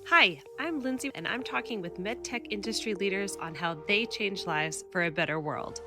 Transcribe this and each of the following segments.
Hi, I'm Lindsey, and I'm talking with MedTech industry leaders on how they change lives for a better world.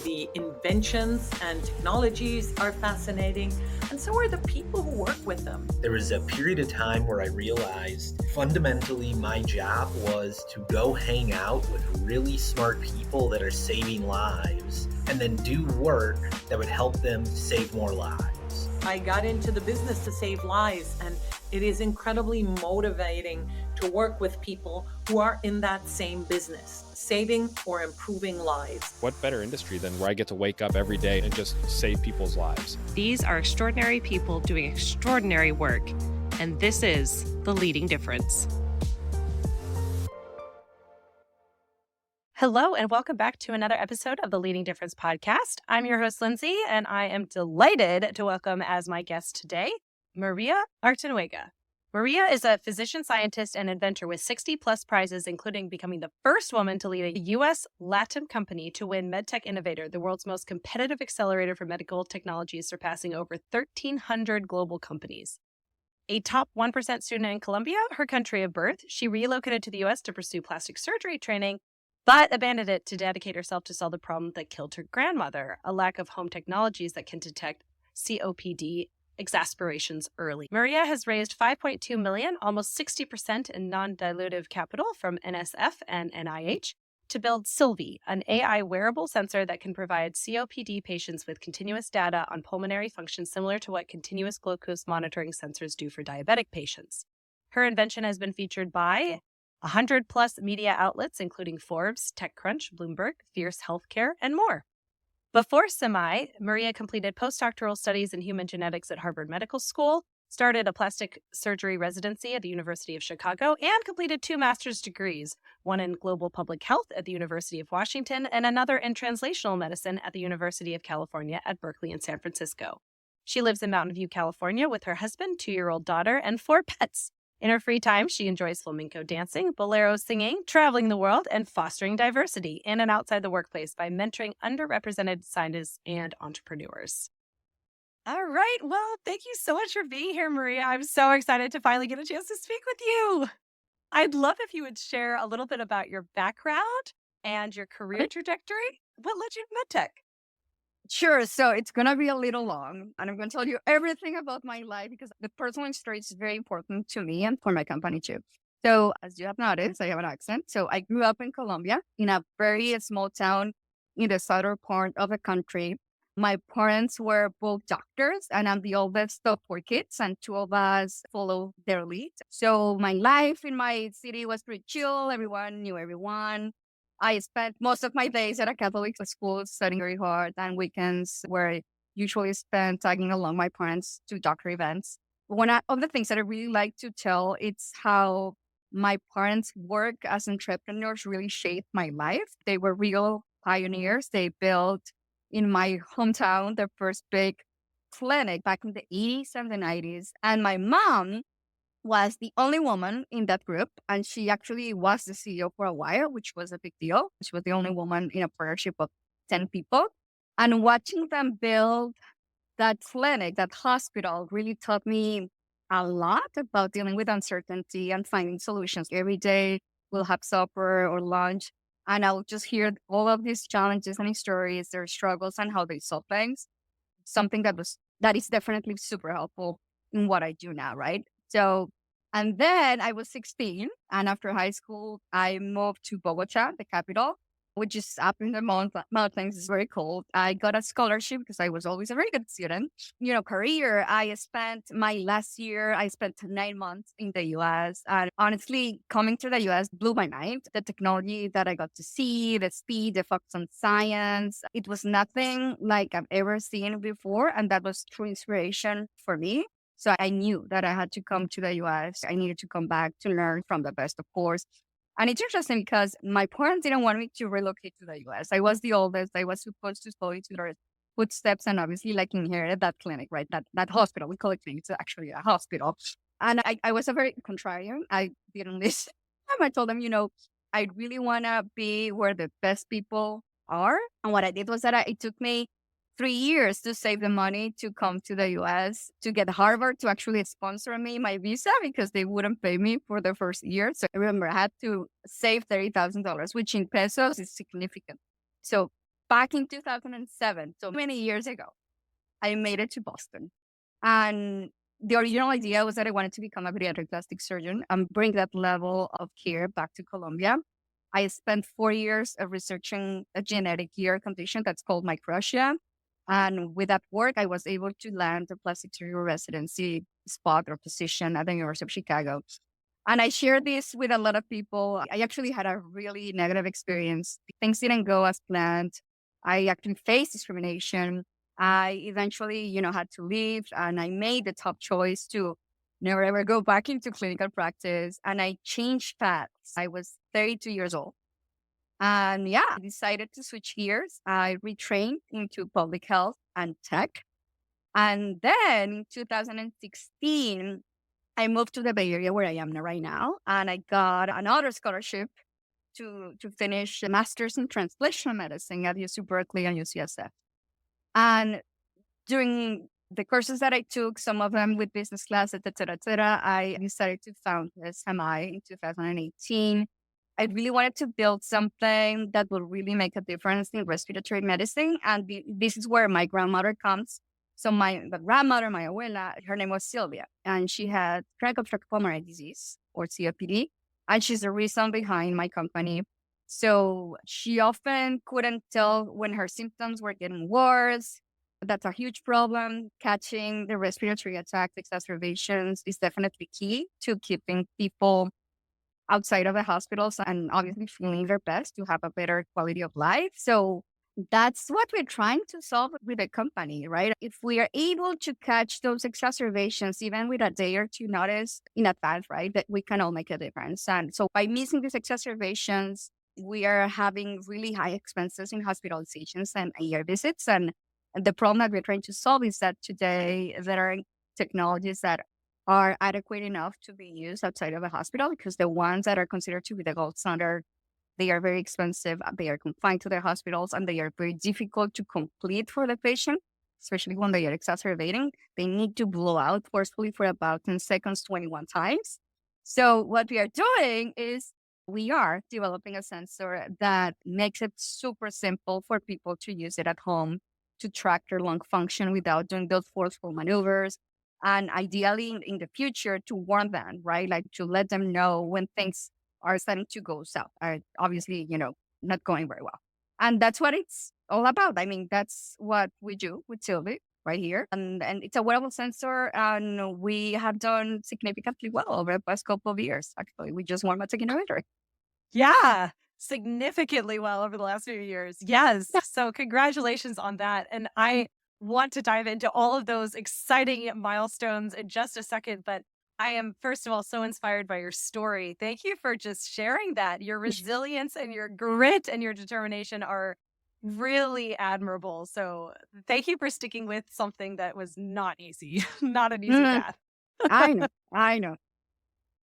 The inventions and technologies are fascinating, and so are the people who work with them. There was a period of time where I realized fundamentally my job was to go hang out with really smart people that are saving lives and then do work that would help them save more lives. I got into the business to save lives, and it is incredibly motivating to work with people who are in that same business, saving or improving lives. What better industry than where I get to wake up every day and just save people's lives? These are extraordinary people doing extraordinary work, and this is The Leading Difference. Hello, and welcome back to another episode of the Leading Difference podcast. I'm your host, Lindsey, and I am delighted to welcome as my guest today, Maria Artunduaga. Maria is a physician scientist and inventor with 60 plus prizes, including becoming the first woman to lead a U.S. Latin company to win MedTech Innovator, the world's most competitive accelerator for medical technologies, surpassing over 1,300 global companies. A top 1% student in Colombia, her country of birth, she relocated to the U.S. to pursue plastic surgery training, but abandoned it to dedicate herself to solve the problem that killed her grandmother, a lack of home technologies that can detect COPD exacerbations early. Maria has raised $5.2 million, almost 60% in non-dilutive capital from NSF and NIH, to build Sylvee, an AI wearable sensor that can provide COPD patients with continuous data on pulmonary function similar to what continuous glucose monitoring sensors do for diabetic patients. Her invention has been featured by 100 plus media outlets, including Forbes, TechCrunch, Bloomberg, Fierce Healthcare, and more. Before Samay, Maria completed postdoctoral studies in human genetics at Harvard Medical School, started a plastic surgery residency at the University of Chicago, and completed 2 master's degrees, one in global public health at the University of Washington and another in translational medicine at the University of California at Berkeley and San Francisco. She lives in Mountain View, California with her husband, 2-year-old daughter, and 4 pets. In her free time, she enjoys flamenco dancing, bolero singing, traveling the world, and fostering diversity in and outside the workplace by mentoring underrepresented scientists and entrepreneurs. All right. Well, thank you so much for being here, Maria. I'm so excited to finally get a chance to speak with you. I'd love if you would share a little bit about your background and your career trajectory. What led you to MedTech? Sure. So it's going to be a little long, and I'm going to tell you everything about my life because the personal story is very important to me and for my company too. So as you have noticed, I have an accent. So I grew up in Colombia in a very small town in the southern part of the country. My parents were both doctors, and I'm the oldest of 4 kids, and 2 of us follow their lead. So my life in my city was pretty chill. Everyone knew everyone. I spent most of my days at a Catholic school studying very hard, and weekends where I usually spent tagging along my parents to doctor events. One of the things that I really like to tell, it's how my parents' work as entrepreneurs really shaped my life. They were real pioneers. They built in my hometown the first big clinic back in the 80s and the 90s. And my mom was the only woman in that group. And she actually was the CEO for a while, which was a big deal. She was the only woman in a partnership of 10 people. And watching them build that clinic, that hospital, really taught me a lot about dealing with uncertainty and finding solutions. Every day we'll have supper or lunch, and I'll just hear all of these challenges and stories, their struggles, and how they solve things. Something that is definitely super helpful in what I do now, right? So, and then I was 16, and after high school, I moved to Bogota, the capital, which is up in the mountains. It's very cold. I got a scholarship because I was always a very good student. Career, I spent 9 months in the US. And honestly, coming to the US blew my mind. The technology that I got to see, the speed, the focus on science, it was nothing like I've ever seen before. And that was true inspiration for me. So I knew that I had to come to the US. I needed to come back to learn from the best, of course. And it's interesting because my parents didn't want me to relocate to the US. I was the oldest. I was supposed to follow to their footsteps and obviously inherited that clinic, right? That hospital. We call it clinic. It's actually a hospital. And I was a very contrarian. I didn't listen. I told them, I really want to be where the best people are. And what I did was that it took me 3 years to save the money to come to the US to get Harvard to actually sponsor me my visa because they wouldn't pay me for the first year. So I remember I had to save $30,000, which in pesos is significant. So back in 2007, so many years ago, I made it to Boston. And the original idea was that I wanted to become a pediatric plastic surgeon and bring that level of care back to Colombia. I spent 4 years of researching a genetic ear condition that's called microtia. And with that work, I was able to land a plastic surgery residency spot or position at the University of Chicago. And I shared this with a lot of people. I actually had a really negative experience. Things didn't go as planned. I actually faced discrimination. I eventually, had to leave, and I made the tough choice to never ever go back into clinical practice. And I changed paths. I was 32 years old. And I decided to switch gears. I retrained into public health and tech. And then in 2016, I moved to the Bay Area where I am right now. And I got another scholarship to finish a master's in translational medicine at UC Berkeley and UCSF. And during the courses that I took, some of them with business class, et cetera, I decided to found Samay in 2018. I really wanted to build something that would really make a difference in respiratory medicine. And this is where my grandmother comes. So my grandmother, my abuela, her name was Sylvee, and she had chronic obstructive pulmonary disease, or COPD. And she's the reason behind my company. So she often couldn't tell when her symptoms were getting worse. That's a huge problem. Catching the respiratory attacks, exacerbations is definitely key to keeping people outside of the hospitals and obviously feeling their best to have a better quality of life. So that's what we're trying to solve with the company, right? If we are able to catch those exacerbations, even with a day or two notice in advance, right, that we can all make a difference. And so by missing these exacerbations, we are having really high expenses in hospitalizations and ER visits. And the problem that we're trying to solve is that today there are technologies that are adequate enough to be used outside of a hospital, because the ones that are considered to be the gold standard, they are very expensive, they are confined to their hospitals, and they are very difficult to complete for the patient, especially when they are exacerbating. They need to blow out forcefully for about 10 seconds, 21 times. So what we are doing is we are developing a sensor that makes it super simple for people to use it at home to track their lung function without doing those forceful maneuvers. And ideally in the future to warn them, right? Like to let them know when things are starting to go south, are obviously, not going very well. And that's what it's all about. I mean, that's what we do with Sylvee right here. And it's a wearable sensor, and we have done significantly well over the past couple of years. Actually, we just won MedTech Innovator. Yeah, significantly well over the last few years. Yes. So congratulations on that. And I want to dive into all of those exciting milestones in just a second, but I am, first of all, so inspired by your story. Thank you for just sharing that. Your resilience and your grit and your determination are really admirable. So thank you for sticking with something that was not easy, not an easy path. I know.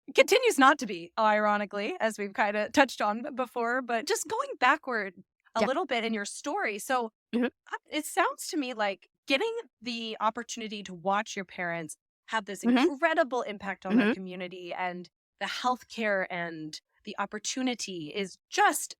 It continues not to be, ironically, as we've kind of touched on before, but just going backward a little bit in your story. So it sounds to me like getting the opportunity to watch your parents have this incredible impact on the community and the healthcare and the opportunity is just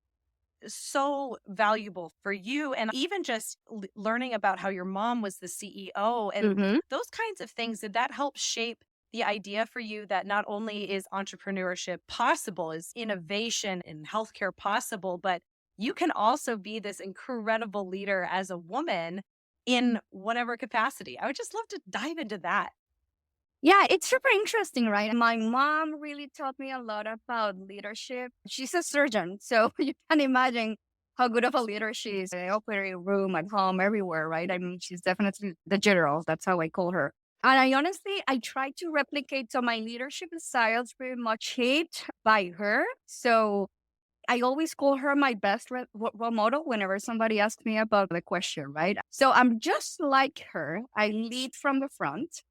so valuable for you. And even just learning about how your mom was the CEO and those kinds of things, did that help shape the idea for you that not only is entrepreneurship possible, is innovation in healthcare possible, but you can also be this incredible leader as a woman in whatever capacity? I would just love to dive into that. Yeah, it's super interesting, right? My mom really taught me a lot about leadership. She's a surgeon, so you can imagine how good of a leader she is in the operating room, at home, everywhere, right? I mean, she's definitely the general. That's how I call her. And I try to replicate some of my leadership styles very much shaped by her. So I always call her my best role model whenever somebody asks me about the question, right? So I'm just like her. I lead from the front.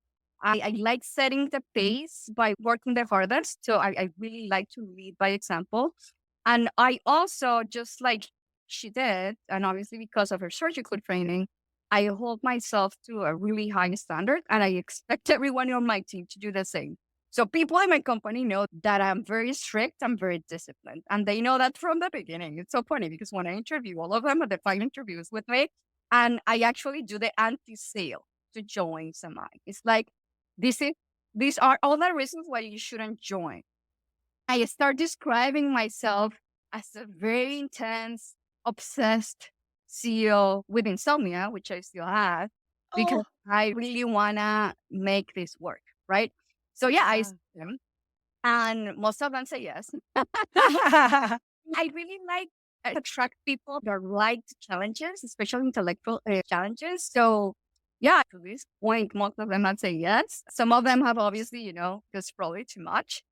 I like setting the pace by working the hardest. So I really like to lead by example. And I also, just like she did, and obviously because of her surgical training, I hold myself to a really high standard, and I expect everyone on my team to do the same. So people in my company know that I'm very strict, I'm very disciplined, and they know that from the beginning. It's so funny because when I interview all of them at the final interviews with me, and I actually do the anti-sale to join Samay. It's like, this is, these are all the reasons why you shouldn't join. I start describing myself as a very intense, obsessed CEO with insomnia, which I still have, because Oh, I really want to make this work, right? So yeah, I yeah. see them, and most of them say yes. I really like attract people that like challenges, especially intellectual challenges. So yeah, to this point, most of them have say yes. Some of them have obviously, just probably too much.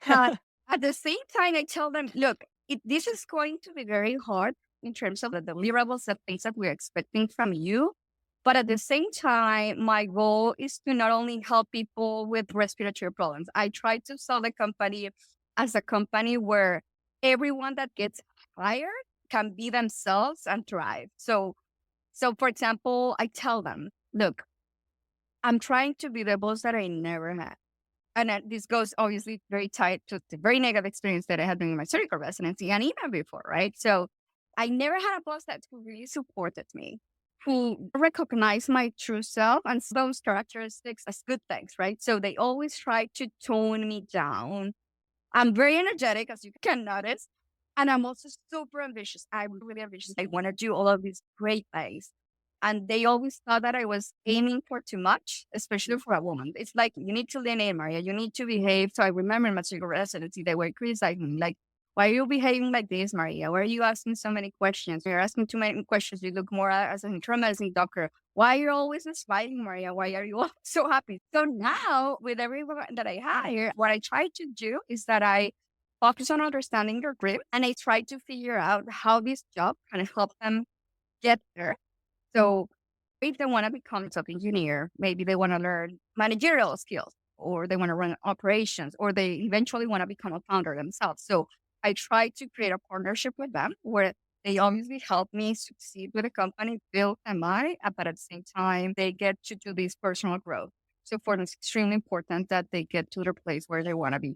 But at the same time, I tell them, look, this is going to be very hard in terms of the deliverables, the things that we're expecting from you. But at the same time, my goal is to not only help people with respiratory problems. I try to sell the company as a company where everyone that gets hired can be themselves and thrive. So for example, I tell them, look, I'm trying to be the boss that I never had. And this goes obviously very tied to the very negative experience that I had during my surgical residency and even before, right? So I never had a boss that really supported me, who recognized my true self and those characteristics as good things, right? So they always try to tone me down. I'm very energetic, as you can notice. And I'm also super ambitious. I'm really ambitious. I want to do all of these great things. And they always thought that I was aiming for too much, especially for a woman. It's like, you need to lean in, Maria. You need to behave. So I remember in my surgical residency, they were criticizing me, like, why are you behaving like this, Maria? Why are you asking so many questions? You're asking too many questions. You look more as an internal medicine doctor. Why are you always smiling, Maria? Why are you always so happy? So now, with everyone that I hire, what I try to do is that I focus on understanding their dream, and I try to figure out how this job can help them get there. So if they want to become a top engineer, maybe they want to learn managerial skills, or they want to run operations, or they eventually want to become a founder themselves. So I try to create a partnership with them where they obviously help me succeed with the company, build MI, but at the same time, they get to do this personal growth. So for them, it's extremely important that they get to their place where they want to be.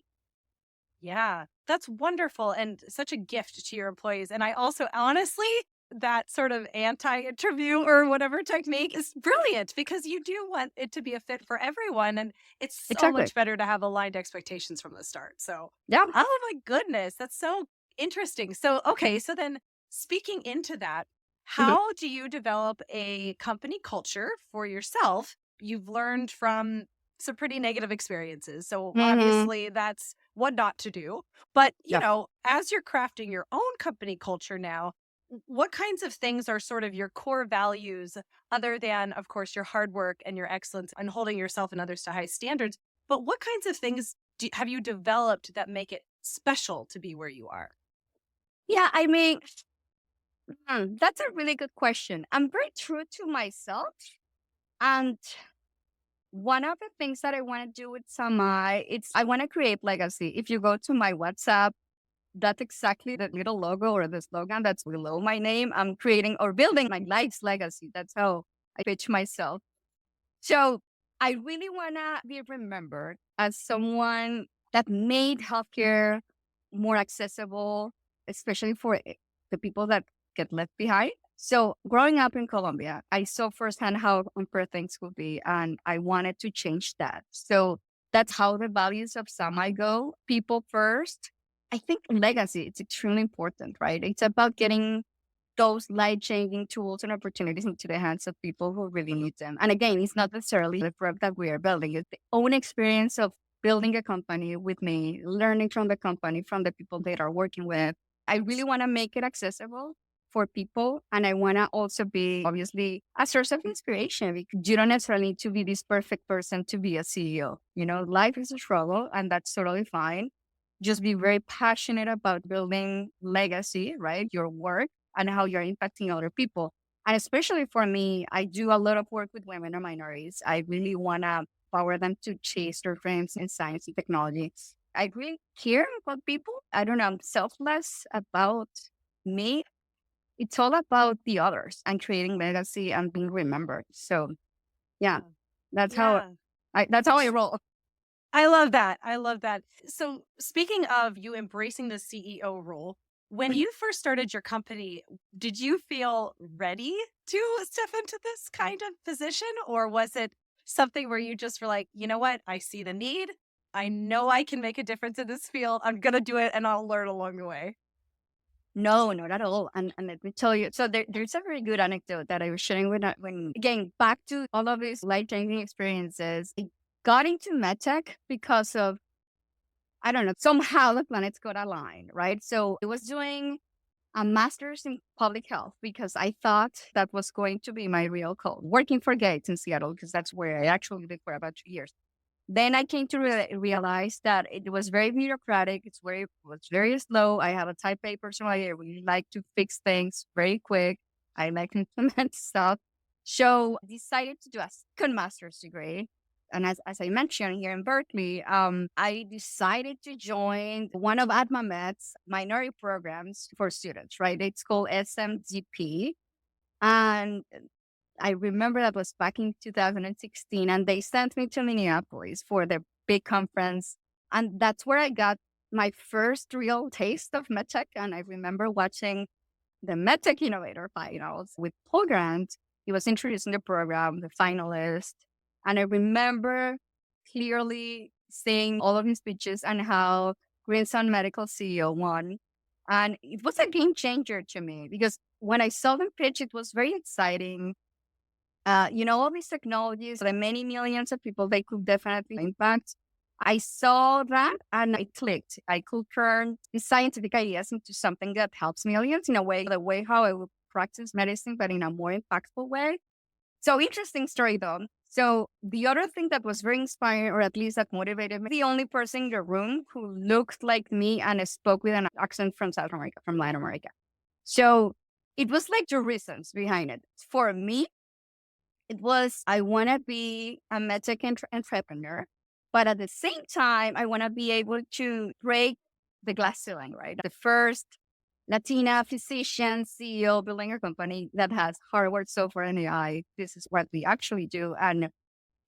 Yeah, that's wonderful and such a gift to your employees. And I also, honestly, that sort of anti-interview or whatever technique is brilliant because you do want it to be a fit for everyone. And it's so Exactly. much better to have aligned expectations from the start. So, Yeah. oh my goodness, that's so interesting. So, okay, so then speaking into that, how do you develop a company culture for yourself? You've learned from some pretty negative experiences. So Mm-hmm. obviously that's what not to do. But, Yeah. as you're crafting your own company culture now, what kinds of things are sort of your core values other than, of course, your hard work and your excellence and holding yourself and others to high standards? But what kinds of things have you developed that make it special to be where you are? Yeah, I mean, that's a really good question. I'm very true to myself. And one of the things that I want to do with Samay, I want to create legacy. If you go to my WhatsApp, that's exactly the little logo or the slogan that's below my name. I'm creating or building my life's legacy. That's how I pitch myself. So I really want to be remembered as someone that made healthcare more accessible, especially for the people that get left behind. So growing up in Colombia, I saw firsthand how unfair things could be, and I wanted to change that. So that's how the values of Samay go. People first. I think legacy, it's extremely important, right? It's about getting those life-changing tools and opportunities into the hands of people who really need them. And again, it's not necessarily the product that we are building. It's the own experience of building a company with me, learning from the company, from the people that are working with. I really want to make it accessible for people. And I want to also be obviously a source of inspiration because you don't necessarily need to be this perfect person to be a CEO. Life is a struggle and that's totally fine. Just be very passionate about building legacy, right? Your work and how you're impacting other people. And especially for me, I do a lot of work with women and minorities. I really want to empower them to chase their dreams in science and technology. I really care about people. I don't know, I'm selfless about me. it's all about the others and creating legacy and being remembered. So yeah, that's how I roll. I love that. I love that. So, speaking of you embracing the CEO role, when you first started your company, did you feel ready to step into this kind of position? Or was it something where you just were like, you know what? I see the need. I know I can make a difference in this field. I'm going to do it and I'll learn along the way. No, not at all. And let me tell you, so there's a very good anecdote that I was sharing when again, back to all of these life-changing experiences. I got into MedTech because of, I don't know, somehow the planets got aligned, right? So I was doing a master's in public health because I thought that was going to be my real call, working for Gates in Seattle, because that's where I actually lived for about 2 years. Then I came to realize that it was very bureaucratic. It was very slow. I have a type A personality. I really like to fix things very quick. I like to implement stuff. So I decided to do a second master's degree. And as I mentioned here in Berkeley, I decided to join one of AdmaMed's minority programs for students, right? It's called SMGP. And I remember that was back in 2016, and they sent me to Minneapolis for the big conference. And that's where I got my first real taste of MedTech. And I remember watching the MedTech Innovator finals with Paul Grant. He was introducing the program, the finalist. And I remember clearly seeing all of his speeches and how Greensun Medical CEO won. And it was a game changer to me because when I saw them pitch, it was very exciting. All these technologies, the many millions of people they could definitely impact. I saw that and I clicked. I could turn these scientific ideas into something that helps millions in a way, the way how I would practice medicine, but in a more impactful way. So interesting story though. So the other thing that was very inspiring, or at least that motivated me, the only person in the room who looked like me and spoke with an accent from South America, from Latin America. So it was like two reasons behind it. For me, it was, I want to be a medtech entrepreneur, but at the same time, I want to be able to break the glass ceiling, right? The first Latina physician CEO building a company that has hardware, software, and AI. This is what we actually do. And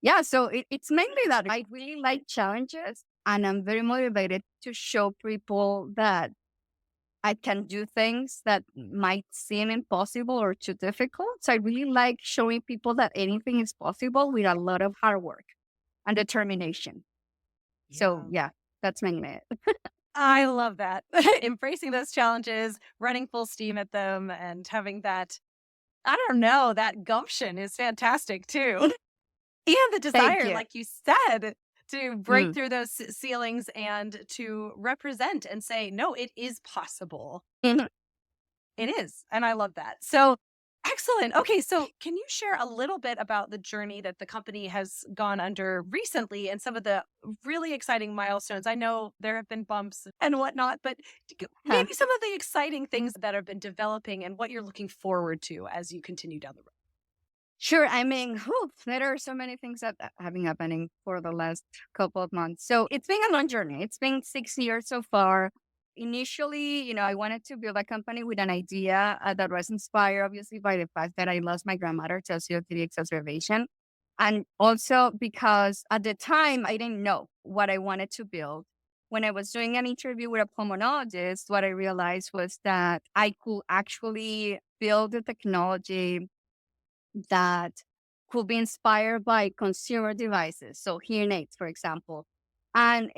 yeah, so it's mainly that I really like challenges, and I'm very motivated to show people that I can do things that might seem impossible or too difficult. So I really like showing people that anything is possible with a lot of hard work and determination. Yeah. So yeah, that's mainly it. I love that. Embracing those challenges, running full steam at them, and having that, I don't know, that gumption is fantastic too. And the desire, like you said, to break through those ceilings and to represent and say, no, it is possible. It is. And I love that. So excellent. Okay. So can you share a little bit about the journey that the company has gone under recently and some of the really exciting milestones? I know there have been bumps and whatnot, but maybe some of the exciting things that have been developing and what you're looking forward to as you continue down the road. Sure. I mean, there are so many things that have been happening for the last couple of months. So it's been a long journey. It's been 6 years so far. Initially, I wanted to build a company with an idea that was inspired, obviously, by the fact that I lost my grandmother to COPD exacerbation. And also because at the time, I didn't know what I wanted to build. When I was doing an interview with a pulmonologist, what I realized was that I could actually build a technology that could be inspired by consumer devices. So hearing aids, for example. And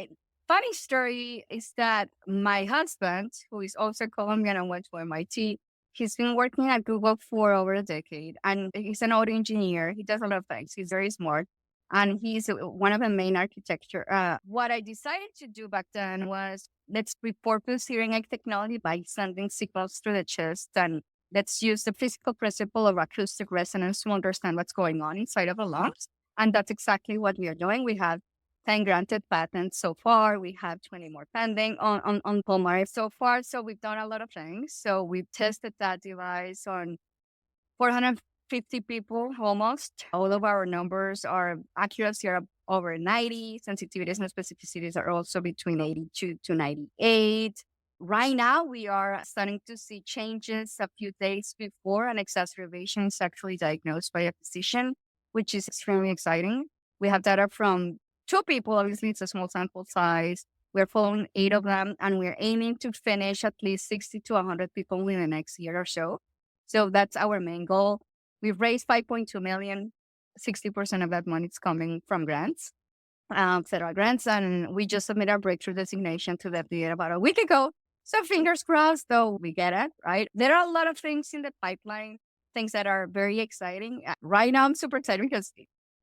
funny story is that my husband, who is also Colombian and went to MIT, he's been working at Google for over a decade. And he's an audio engineer. He does a lot of things. He's very smart. And he's one of the main architecture. What I decided to do back then was let's repurpose hearing aid technology by sending signals to the chest, and let's use the physical principle of acoustic resonance to understand what's going on inside of the lungs. And that's exactly what we are doing. We have 10 granted patents so far. We have 20 more pending on pulmonary so far. So we've done a lot of things. So we've tested that device on 450 people almost. All of our numbers are accuracy are over 90. Sensitivities and specificities are also between 82 to 98. right now we are starting to see changes a few days before an exacerbation is actually diagnosed by a physician, which is extremely exciting. We have data from 2 people. Obviously, it's a small sample size. We're following 8 of them, and we're aiming to finish at least 60 to 100 people in the next year or so. So that's our main goal. We've raised 5.2 million. 60% of that money is coming from grants, federal grants, and we just submitted our breakthrough designation to the FDA about a week ago. So fingers crossed, though, we get it, right? There are a lot of things in the pipeline, things that are very exciting. Right now, I'm super excited because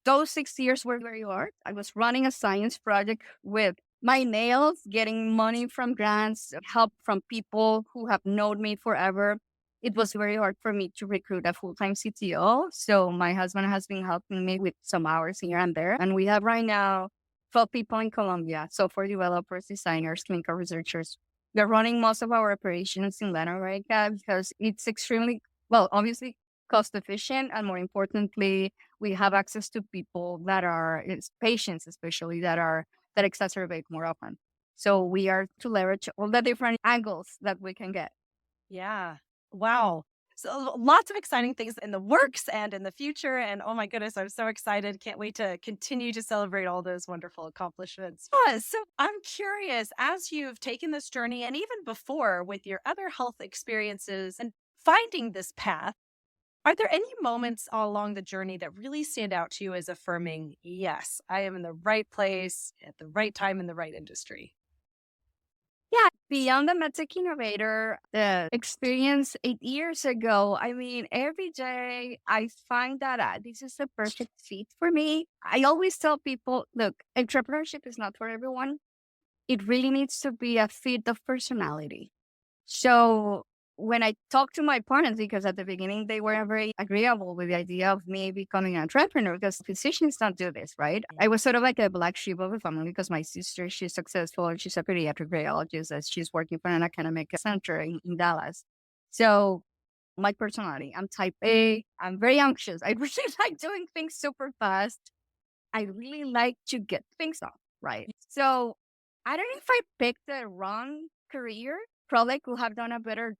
those 6 years were very hard. I was running a science project with my nails, getting money from grants, help from people who have known me forever. It was very hard for me to recruit a full-time CTO. So my husband has been helping me with some hours here and there. And we have right now 12 people in Colombia, software developers, designers, clinical researchers. We're running most of our operations in Latin America because it's extremely, well, obviously cost efficient. And more importantly, we have access to people that are, patients especially, that exacerbate more often. So we are to leverage all the different angles that we can get. Yeah. Wow. So lots of exciting things in the works and in the future. And oh my goodness, I'm so excited. Can't wait to continue to celebrate all those wonderful accomplishments. So I'm curious, as you've taken this journey and even before with your other health experiences and finding this path, are there any moments all along the journey that really stand out to you as affirming, yes, I am in the right place at the right time in the right industry? Yeah, beyond the MedTech Innovator, the experience 8 years ago, I mean, every day I find that this is the perfect fit for me. I always tell people, look, entrepreneurship is not for everyone. It really needs to be a fit of personality. So when I talk to my parents, because at the beginning they were very agreeable with the idea of me becoming an entrepreneur, because physicians don't do this, right? I was sort of like a black sheep of the family because my sister, she's successful and she's a pediatric radiologist and she's working for an academic center in Dallas. So my personality, I'm type A, I'm very anxious. I really like doing things super fast. I really like to get things done, right? So I don't know if I picked the wrong career. Probably could have done a better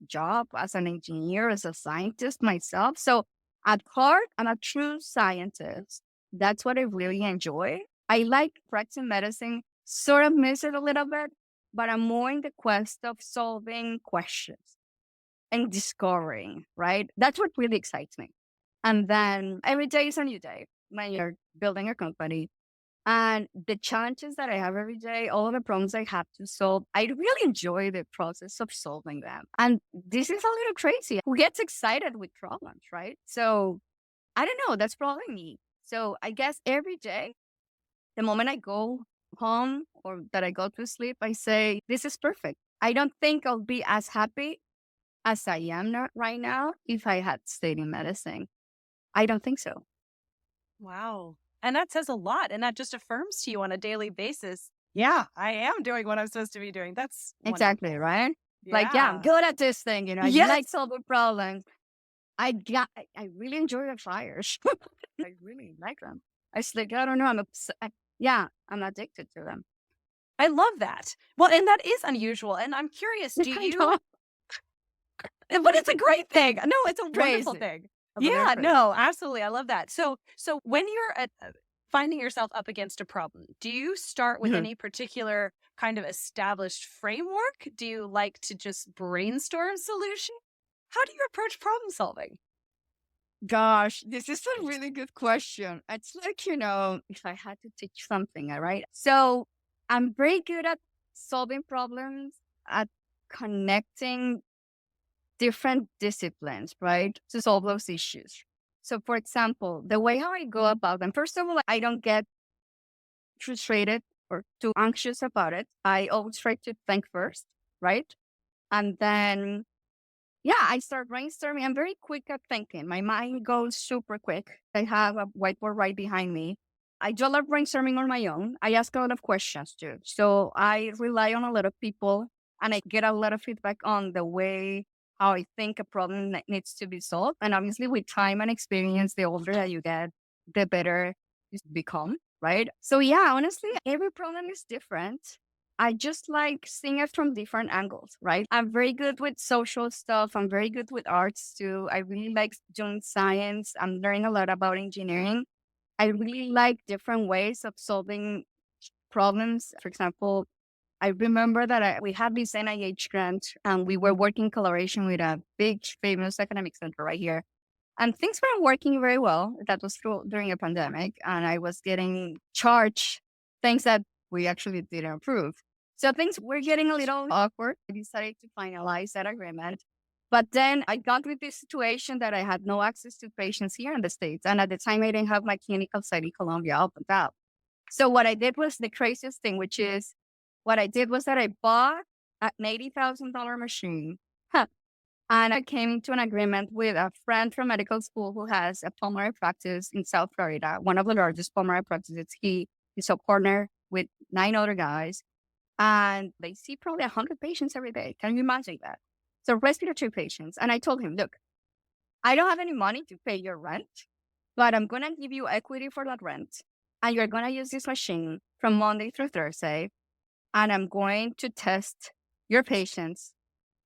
job as an engineer, as a scientist myself. So at heart, I'm a true scientist. That's what I really enjoy. I like practicing medicine, sort of miss it a little bit, but I'm more in the quest of solving questions and discovering, right? That's what really excites me. And then every day is a new day when you're building a company. And the challenges that I have every day, all the problems I have to solve, I really enjoy the process of solving them. And this is a little crazy. Who gets excited with problems, right? So I don't know. That's probably me. So I guess every day, the moment I go home or that I go to sleep, I say, this is perfect. I don't think I'll be as happy as I am right now if I had stayed in medicine. I don't think so. Wow. And that says a lot. And that just affirms to you on a daily basis. Yeah, I am doing what I'm supposed to be doing. That's exactly wonderful. right. Yeah. Like, yeah, I'm good at this thing. I Yes. like solving problems. I really enjoy the fires. I really like them. I don't know. I'm addicted to them. I love that. Well, and that is unusual. And I'm curious, do you? But it's a great thing. No, it's a wonderful thing. Yeah, no, absolutely. I love that. So when you're finding yourself up against a problem, do you start with any particular kind of established framework? Do you like to just brainstorm solutions? How do you approach problem solving? Gosh, this is a really good question. It's like, if I had to teach something, all right? So I'm very good at solving problems, at connecting different disciplines, right, to solve those issues. So, for example, the way how I go about them, first of all, I don't get frustrated or too anxious about it. I always try to think first, right? And then, I start brainstorming. I'm very quick at thinking. My mind goes super quick. I have a whiteboard right behind me. I do a lot of brainstorming on my own. I ask a lot of questions too. So I rely on a lot of people and I get a lot of feedback on the way how I think a problem needs to be solved. And obviously with time and experience, the older that you get, the better you become, right? So honestly, every problem is different. I just like seeing it from different angles, right? I'm very good with social stuff. I'm very good with arts too. I really like doing science. I'm learning a lot about engineering. I really like different ways of solving problems. For example, I remember that we had this NIH grant and we were working in collaboration with a big famous academic center right here. And things weren't working very well. That was during a pandemic. And I was getting charged things that we actually didn't approve. So things were getting a little awkward. I decided to finalize that agreement. But then I got with this situation that I had no access to patients here in the States. And at the time, I didn't have my clinical site in Colombia opened up. So what I did was the craziest thing, which is what I did was that I bought an $80,000 machine. And I came into an agreement with a friend from medical school who has a pulmonary practice in South Florida, one of the largest pulmonary practices. He is a partner with 9 other guys, and they see probably 100 patients every day. Can you imagine that? So respiratory patients. And I told him, look, I don't have any money to pay your rent, but I'm going to give you equity for that rent. And you're going to use this machine from Monday through Thursday. And I'm going to test your patients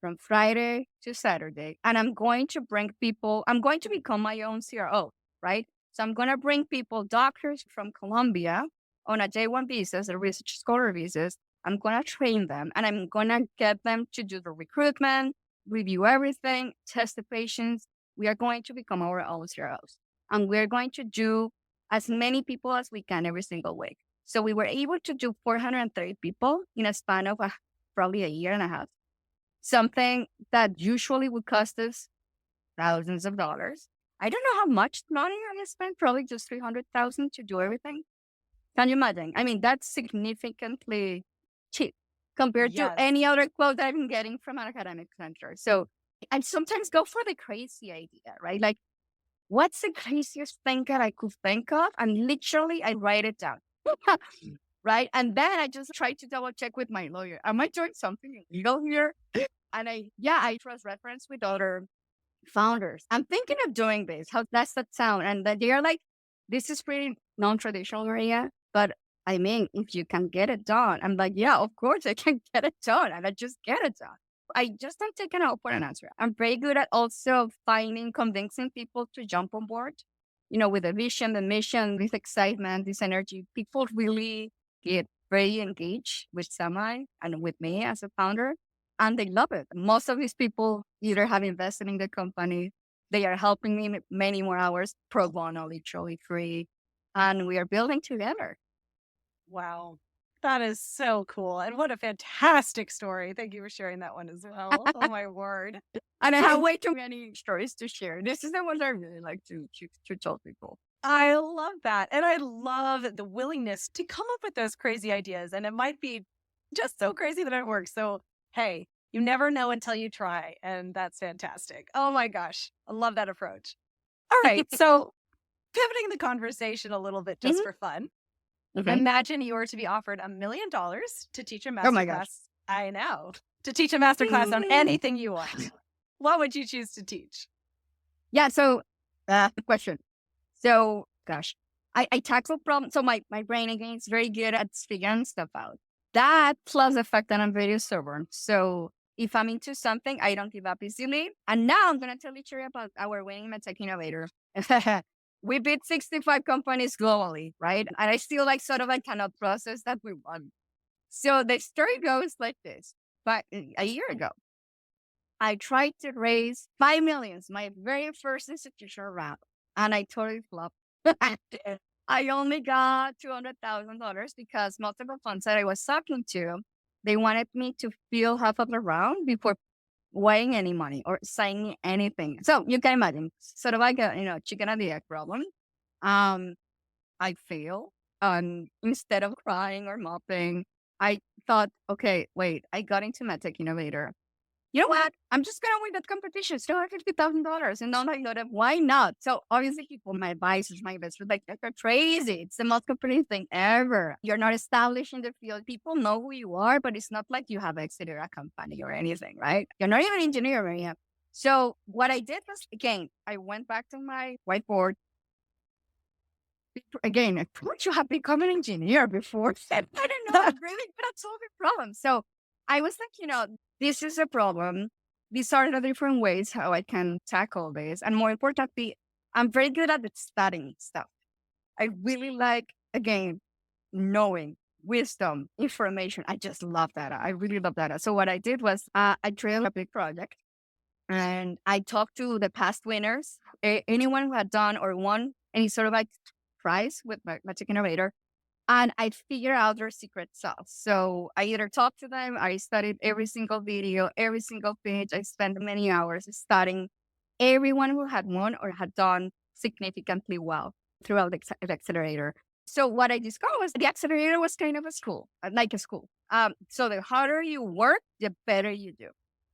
from Friday to Saturday. And I'm going to bring people, I'm going to become my own CRO, right? So I'm going to bring people, doctors from Colombia on a J1 visas, the research scholar visas. I'm going to train them and I'm going to get them to do the recruitment, review everything, test the patients. We are going to become our own CROs. And we're going to do as many people as we can every single week. So we were able to do 430 people in a span of probably a year and a half. Something that usually would cost us thousands of dollars. I don't know how much money I spent, probably just $300,000 to do everything. Can you imagine? I mean, that's significantly cheap compared to any other quote I've been getting from an academic center. So I sometimes go for the crazy idea, right? Like, what's the craziest thing that I could think of? And literally, I write it down. Right. And then I just try to double check with my lawyer. Am I doing something illegal here? And I cross reference with other founders. I'm thinking of doing this. How does that sound? And then they're like, this is pretty non-traditional area, but I mean, if you can get it done, I'm like, yeah, of course I can get it done. And I just get it done. I just don't take an out for an answer. I'm very good at also convincing people to jump on board, with the vision, the mission, this excitement, this energy. People really get very engaged with Samay and with me as a founder, and they love it. Most of these people either have invested in the company, they are helping me many more hours, pro bono, literally free, and we are building together. Wow. That is so cool. And what a fantastic story. Thank you for sharing that one as well. Oh, my word. And I have way too many stories to share. This is the one I really like to tell people. I love that. And I love the willingness to come up with those crazy ideas. And it might be just so crazy that it works. So, hey, you never know until you try. And that's fantastic. Oh my gosh. I love that approach. All right. So pivoting the conversation a little bit just for fun. Okay. Imagine you were to be offered $1 million to teach a masterclass. Oh my gosh. I know. To teach a masterclass on anything you want. What would you choose to teach? Yeah. So, question. So, gosh, I tackle problems. So my brain, again, is very good at figuring stuff out. That plus the fact that I'm very stubborn. So if I'm into something, I don't give up easily. And now I'm going to tell you about our winning MedTech Innovator. We beat 65 companies globally, right? And I still cannot process that we won. So the story goes like this. But a year ago, I tried to raise $5 million, my very first institutional round, and I totally flopped. I only got $200,000 because multiple funds that I was talking to, they wanted me to fill half of the round before weighing any money or signing anything. So you can imagine, sort of like a chicken and the egg problem. I failed, and instead of crying or mopping, I thought, okay, wait, I got into MedTech Innovator. You know what? I'm just going to win that competition. It's $250,000. And then I thought, why not? So obviously people, my advisors, my investors, like, you're crazy. It's the most competitive thing ever. You're not established in the field. People know who you are, but it's not like you have exited a company or anything, right? You're not even an engineer, Maria. So what I did was, again, I went back to my whiteboard again, I thought you have become an engineer before. I don't know, I'm really good at solving problems. So I was like, this is a problem. These are the different ways how I can tackle this. And more importantly, I'm very good at studying stuff. I really like, again, knowing, wisdom, information. I just love that. I really love that. So what I did was I trailed a big project and I talked to the past winners, anyone who had done or won any sort of like prize with MedTech Innovator. And I figured out their secret sauce. So I either talked to them, I studied every single video, every single page. I spent many hours studying everyone who had won or had done significantly well throughout the accelerator. So what I discovered was the accelerator was kind of a school, like a school. So the harder you work, the better you do.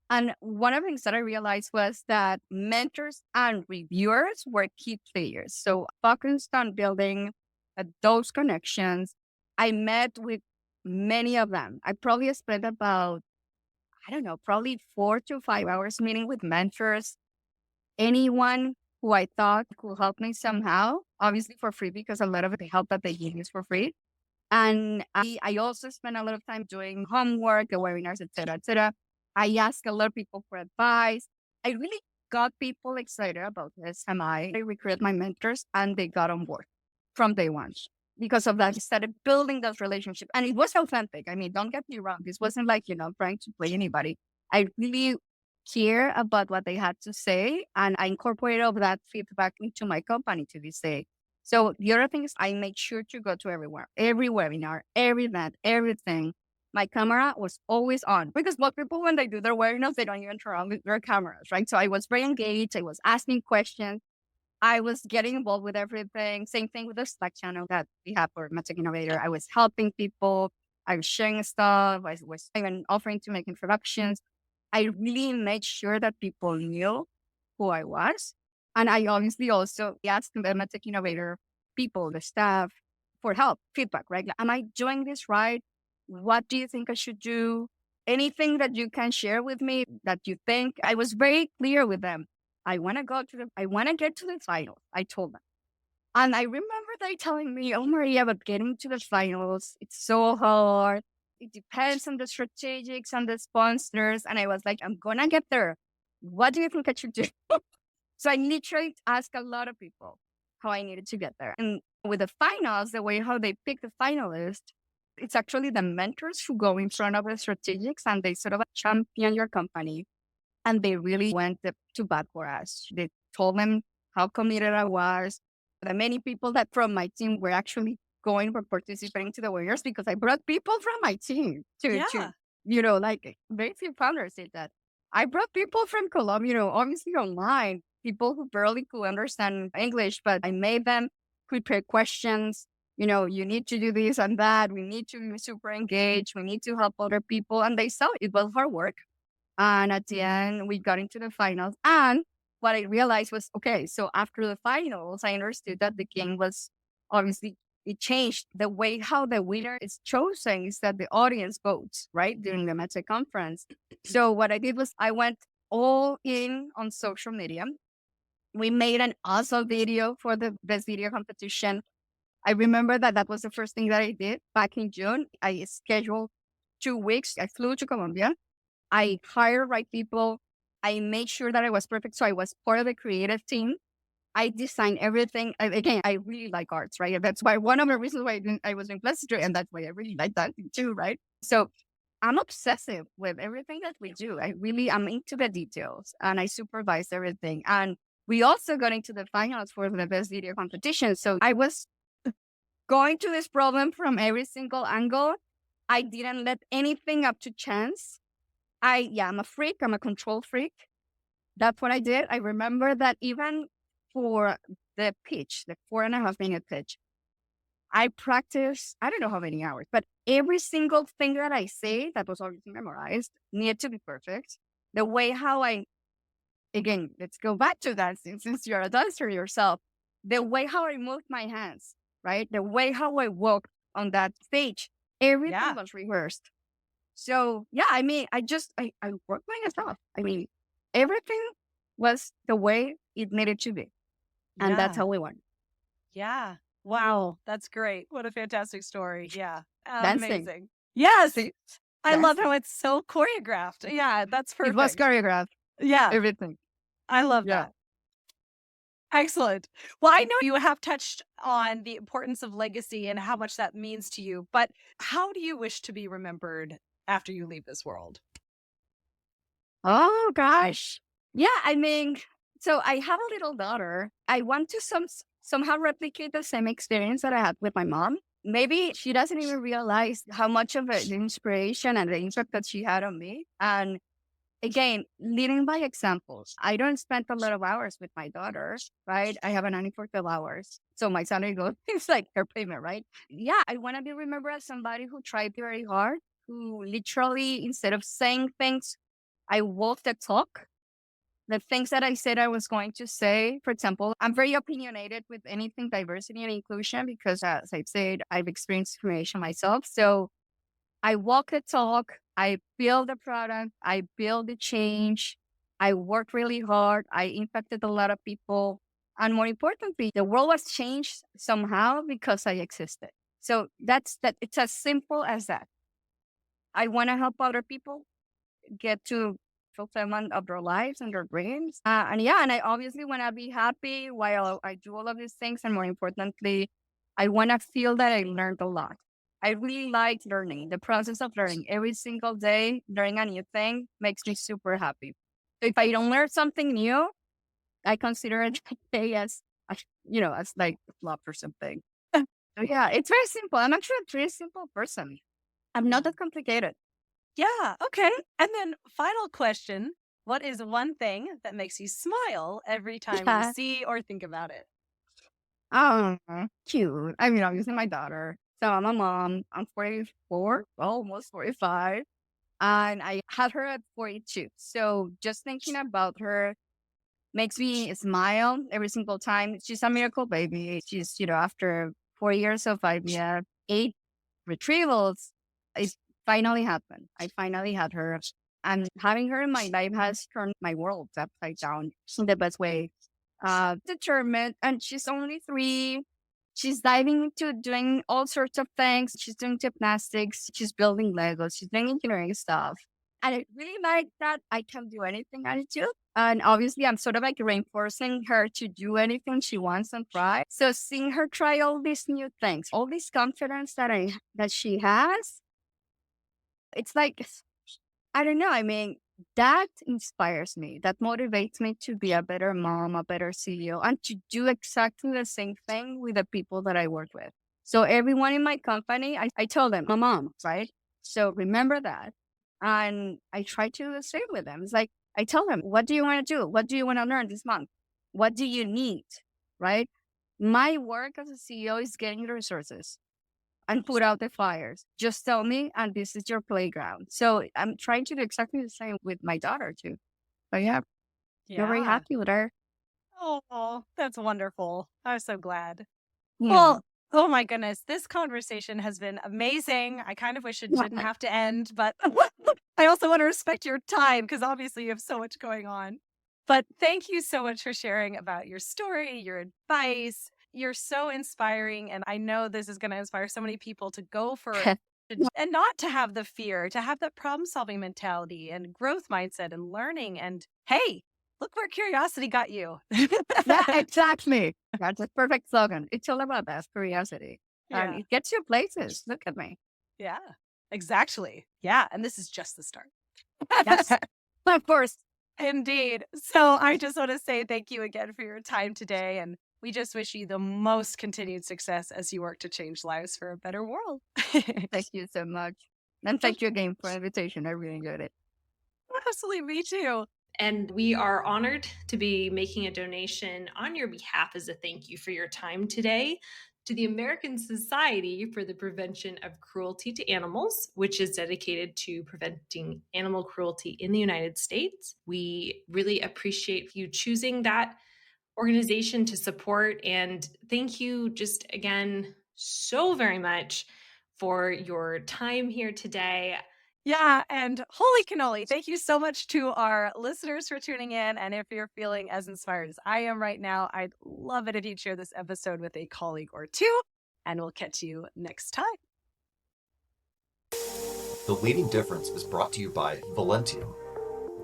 And one of the things that I realized was that mentors and reviewers were key players. So focused on building those connections. I met with many of them. I probably spent about, probably 4 to 5 hours meeting with mentors, anyone who I thought could help me somehow, obviously for free, because a lot of the help that they give is for free. And I also spent a lot of time doing homework, the webinars, et cetera, et cetera. I asked a lot of people for advice. I really got people excited about this. I recruited my mentors and they got on board from day one. Because of that, I started building those relationships. And it was authentic. I mean, don't get me wrong. This wasn't like, trying to play anybody. I really care about what they had to say. And I incorporated all that feedback into my company to this day. So the other thing is I made sure to go to everywhere, every webinar, every event, everything. My camera was always on because most people, when they do their webinars, they don't even turn on their cameras, right? So I was very engaged. I was asking questions. I was getting involved with everything. Same thing with the Slack channel that we have for MedTech Innovator. I was helping people. I was sharing stuff. I was even offering to make introductions. I really made sure that people knew who I was. And I obviously also asked the MedTech Innovator people, the staff, for help, feedback, right? Am I doing this right? What do you think I should do? Anything that you can share with me that you think? I was very clear with them. I want to get to the finals. I told them. And I remember they telling me, oh, Maria, but getting to the finals, it's so hard. It depends on the strategics and the sponsors. And I was like, I'm going to get there. What do you think I should do? So I literally asked a lot of people how I needed to get there. And with the finals, the way how they pick the finalists, it's actually the mentors who go in front of the strategics and they sort of champion your company. And they really went to bat for us. They told them how committed I was. The many people that from my team were actually going for participating to the winners because I brought people from my team to like very few founders did that. I brought people from Colombia, obviously online, people who barely could understand English, but I made them prepare questions. You need to do this and that. We need to be super engaged. We need to help other people. And they saw it was hard work. And at the end, we got into the finals. And what I realized was, okay, so after the finals, I understood that the game was obviously, it changed the way how the winner is chosen is that the audience votes, right? During the MedTech conference. So what I did was I went all in on social media. We made an awesome video for the best video competition. I remember that was the first thing that I did back in June. I scheduled 2 weeks. I flew to Colombia. I hired right people. I made sure that I was perfect. So I was part of the creative team. I designed everything. Again, I really like arts, right? That's why one of the reasons why I was in plastic, and that's why I really like that too, right? So I'm obsessive with everything that we do. I'm into the details and I supervise everything. And we also got into the finals for the best video competition. So I was going to this problem from every single angle. I didn't let anything up to chance. I'm a freak. I'm a control freak. That's what I did. I remember that even for the pitch, the 4.5-minute pitch, I practiced, I don't know how many hours, but every single thing that I say that was obviously memorized needed to be perfect. The way how again, let's go back to that since you're a dancer yourself, the way how I moved my hands, right? The way how I walked on that stage, everything was rehearsed. So I worked myself. Everything was the way it needed to be. And that's how we won. Yeah. Wow, that's great. What a fantastic story. Yeah, Dancing. amazing. Yes, See, I love dancing. how it's so choreographed. Yeah, that's It was perfect. choreographed. Yeah, Everything. I love Yeah. that. Excellent. Well, I know you have touched on the importance of legacy and how much that means to you, but how do you wish to be remembered after you leave this world? Oh gosh. Yeah, I mean, so I have a little daughter. I want to somehow replicate the same experience that I had with my mom. Maybe she doesn't even realize how much of the inspiration and the impact that she had on me. And again, leading by examples. I don't spend a lot of hours with my daughter, right? I have a nanny for 12 hours. So my salary goes, it's like her payment, right? Yeah, I want to be remembered as somebody who tried very hard, who literally, instead of saying things, I walked the talk. The things that I said I was going to say, for example, I'm very opinionated with anything diversity and inclusion because, as I've said, I've experienced discrimination myself. So I walk the talk, I build the product, I build the change, I worked really hard, I impacted a lot of people. And more importantly, the world was changed somehow because I existed. So that's that. It's as simple as that. I want to help other people get to fulfillment of their lives and their dreams. And yeah, and I obviously want to be happy while I do all of these things. And more importantly, I want to feel that I learned a lot. I really like learning, the process of learning. Every single day, learning a new thing makes me super happy. So if I don't learn something new, I consider it a day as like love or something. So yeah, it's very simple. I'm actually a pretty simple person. I'm not that complicated. Yeah, okay. And then, final question. What is one thing that makes you smile every time you Yeah. see or think about it? Oh, cute. I mean, obviously my daughter. So I'm a mom. I'm 44, almost 45. And I had her at 42. So just thinking about her makes me smile every single time. She's a miracle baby. She's, after 4 years of IVF, 8 retrievals, it finally happened. I finally had her. And having her in my life has turned my world upside down in the best way. Determined, and she's only 3. She's diving into doing all sorts of things. She's doing gymnastics. She's building Legos. She's doing engineering stuff. And I really like that I can do anything attitude. And obviously, I'm sort of like reinforcing her to do anything she wants and try. So seeing her try all these new things, all this confidence that she has, it's like, I don't know. I mean, that inspires me. That motivates me to be a better mom, a better CEO, and to do exactly the same thing with the people that I work with. So everyone in my company, I tell them, I'm a mom, right? So remember that. And I try to do the same with them. It's like, I tell them, what do you want to do? What do you want to learn this month? What do you need? Right? My work as a CEO is getting the resources and put out the fires. Just tell me, and this is your playground. So I'm trying to do exactly the same with my daughter too. But yeah, you're very Yeah. happy with her. Oh, that's wonderful. I'm so glad. Yeah. Well, oh my goodness, this conversation has been amazing. I kind of wish it didn't Yeah. have to end, but I also want to respect your time because obviously you have so much going on. But thank you so much for sharing about your story, your advice. You're so inspiring. And I know this is going to inspire so many people to go for it and not to have the fear, to have that problem solving mentality and growth mindset and learning. And hey, look where curiosity got you. Yeah, exactly. That's a perfect slogan. It's all about that curiosity. And Yeah. it gets you places. Look at me. Yeah, exactly. Yeah. And this is just the start. Yes. Of course. Indeed. So I just want to say thank you again for your time today. And we just wish you the most continued success as you work to change lives for a better world. Thank you so much. And thank you again for the invitation. I really enjoyed it. Absolutely, me too. And we are honored to be making a donation on your behalf as a thank you for your time today to the American Society for the Prevention of Cruelty to Animals, which is dedicated to preventing animal cruelty in the United States. We really appreciate you choosing that organization to support. And thank you just again so very much for your time here today. Yeah, and holy cannoli, thank you so much to our listeners for tuning in. And if you're feeling as inspired as I am right now, I'd love it if you'd share this episode with a colleague or two, and we'll catch you next time. The Leading Difference is brought to you by Velentium.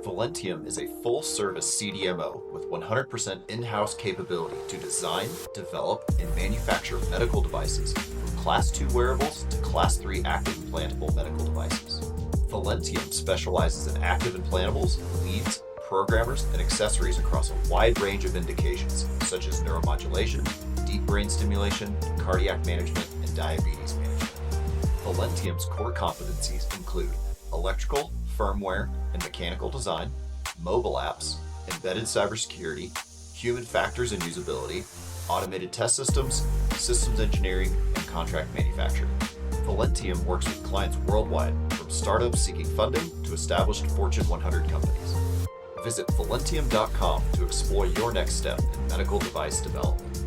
Velentium is a full-service CDMO with 100% in-house capability to design, develop, and manufacture medical devices, from Class 2 wearables to Class 3 active implantable medical devices. Velentium specializes in active implantables, leads, programmers, and accessories across a wide range of indications, such as neuromodulation, deep brain stimulation, cardiac management, and diabetes management. Velentium's core competencies include electrical, firmware, and mechanical design, mobile apps, embedded cybersecurity, human factors and usability, automated test systems, systems engineering, and contract manufacturing. Velentium works with clients worldwide, from startups seeking funding to established Fortune 100 companies. Visit Velentium.com to explore your next step in medical device development.